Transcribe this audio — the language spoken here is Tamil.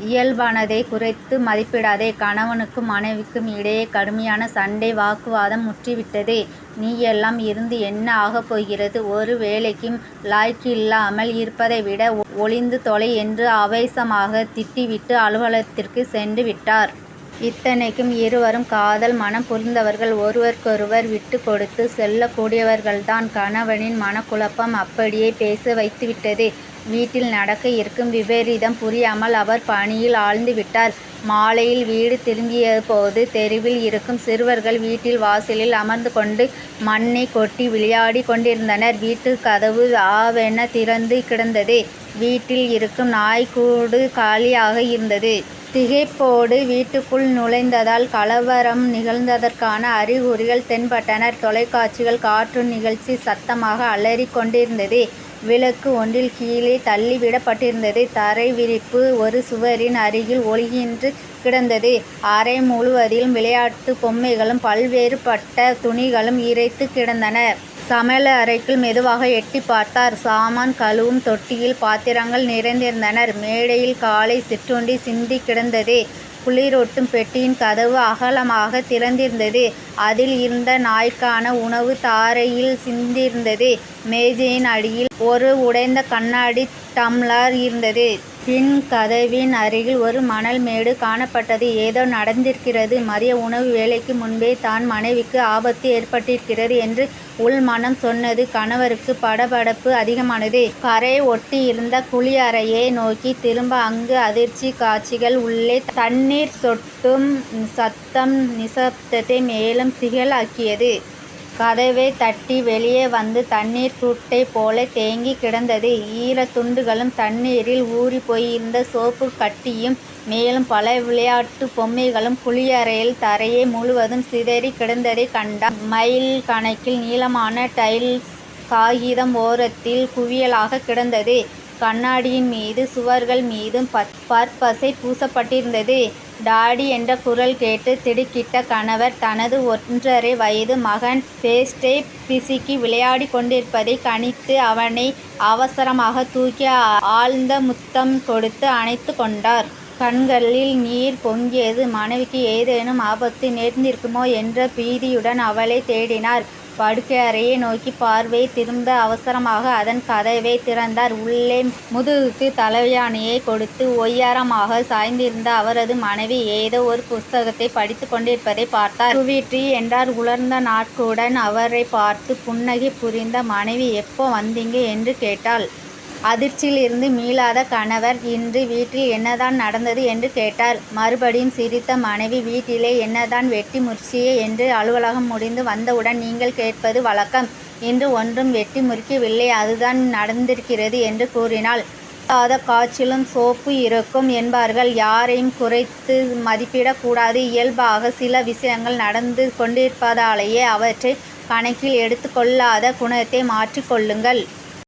இயல்பானதை குறைத்து மதிப்பிடாதே. கணவனுக்கும் மனைவிக்கும் இடையே கடுமையான சண்டை வாக்குவாதம் முற்றிவிட்டது. நீயெல்லாம் இருந்து என்ன ஆகப்போகிறது? ஒரு வேலைக்கும் லாய்க்கில்லாமல் இருப்பதை விட ஒளிந்து தொலை என்று ஆவேசமாக திட்டிவிட்டு அலுவலகத்திற்கு சென்று விட்டார். இத்தனைக்கும் இருவரும் காதல் மனம் புரிந்தவர்கள். ஒருவருக்கொருவர் விட்டு கொடுத்து செல்லக்கூடியவர்கள்தான். கணவனின் மனக்குழப்பம் அப்படியே பேச வைத்துவிட்டது. வீட்டில் நடக்க இருக்கும் விபரீதம் புரியாமல் அவர் பணியில் ஆழ்ந்துவிட்டார். மாலையில் வீடு திரும்பியபோது தெருவில் இருக்கும் சிறுவர்கள் வீட்டில் வாசலில் அமர்ந்து கொண்டு மண்ணை கொட்டி விளையாடி கொண்டிருந்தனர். வீட்டு கதவு ஆவென திறந்து கிடந்தது. வீட்டில் இருக்கும் நாய்க்கூடு காலியாக இருந்தது. திகைப்போடு வீட்டுக்குள் நுழைந்ததால் கலவரம் நிகழ்ந்ததற்கான அறிகுறிகள் தென்பட்டன. தொலைக்காட்சிகள் கார்ட்டூன் நிகழ்ச்சி சத்தமாக அலறிக் கொண்டிருந்தது. விளக்கு ஒன்றில் கீழே தள்ளிவிடப்பட்டிருந்தது. தரை விரிப்பு ஒரு சுவரின் அருகில் ஒழுகின்று கிடந்தது. அறை முழுவதிலும் விளையாட்டு பொம்மைகளும் பல்வேறுபட்ட துணிகளும் இறைத்து கிடந்தன. சமையலறைக்குள் மெதுவாக எட்டி பார்த்தார். சாமான் கழுவும் தொட்டியில் பாத்திரங்கள் நிறைந்திருந்தன. மேடையில் காலை சிற்றுண்டி சிந்தி கிடந்தது. குளிரூட்டும் பெட்டியின் கதவு அகலமாக திறந்திருந்தது. அதில் இருந்த நாய்க்கான உணவு தாரையில் சிந்திருந்தது. மேஜையின் அடியில் ஒரு உடைந்த கண்ணாடி டம்ளர் இருந்தது. பின் கதவின் அருகில் ஒரு மணல் மேடு காணப்பட்டது. ஏதோ நடந்திருக்கிறது. மதிய உணவு வேளைக்கு முன்பே தான் மனைவிக்கு ஆபத்து ஏற்பட்டிருக்கிறது என்று உள்மனம் சொன்னது. கணவருக்கு படபடப்பு அதிகமானது. கரை ஒட்டி இருந்த குளியறையை நோக்கி திரும்ப அங்கு அதிர்ச்சி காட்சிகள். உள்ளே தண்ணீர் சொட்டும் சத்தம் நிசப்தத்தை மேலும் திகிலாக்கியது. கதவை தட்டி வெளியே வந்து தண்ணீர் குட்டை போல தேங்கி கிடந்தது. ஈரத் துண்டுகளும் தண்ணீரில் ஊறி போயிருந்த சோப்பு கட்டியும் மேலும் பல விளையாட்டு பொம்மைகளும் குளியறையில் தரையை முழுவதும் சிதறி கிடந்ததை கண்டார். மைல் கணக்கில் நீளமான டைல்ஸ் காகிதம் ஓரத்தில் குவியலாக கிடந்தது. கண்ணாடியின் மீது சுவர்கள் மீதும் பற்பசை பூசப்பட்டிருந்தது. டாடி என்ற குரல் கேட்டு திடுக்கிட்ட கணவர் தனது 1.5 வயது மகன் பேஸ்டை பிசுக்கி விளையாடி கொண்டிருப்பதை கணித்து அவனை அவசரமாக தூக்கி ஆழ்ந்த முத்தம் கொடுத்து அணைத்து கொண்டார். கண்களில் நீர் பொங்கியது. மனைவிக்கு ஏதேனும் ஆபத்து நேர்ந்திருக்குமோ என்ற பீதியுடன் அவளை தேடினார். படுக்கை அறையை நோக்கி பார்வை திரும்ப அவசரமாக அதன் கதவை திறந்தார். உள்ளே முதுகுக்கு தலையாணியை கொடுத்து ஒய்யாரமாக சாய்ந்திருந்த அவரது மனைவி ஏதோ ஒரு புஸ்தகத்தை படித்து கொண்டிருப்பதை பார்த்தார். சுவீட்ரி என்றார் உலர்ந்த நாக்குடன் அவரை பார்த்து. புன்னகை புரிந்த மனைவி எப்போ வந்தீங்க என்று கேட்டாள். அதிர்ச்சியிலிருந்து மீளாத கணவர் இன்று வீட்டில் என்னதான் நடந்தது என்று கேட்டார். மறுபடியும் சிரித்த மனைவி வீட்டிலே என்னதான் வெட்டி முறிச்சியே என்று அலுவலகம் முடிந்து வந்தவுடன் நீங்கள் கேட்பது வழக்கம். இன்று ஒன்றும் வெட்டி முறிக்கவில்லை, அதுதான் நடந்திருக்கிறது என்று கூறினாள். காய்ச்சலும் சோப்பு இருக்கும் என்பார்கள். யாரையும் குறைத்து மதிப்பிடக்கூடாது. இயல்பாக சில விஷயங்கள் நடந்து கொண்டிருப்பதாலேயே அவற்றை கணக்கில் எடுத்துக்கொள்ளாத குணத்தை மாற்றிக்கொள்ளுங்கள்.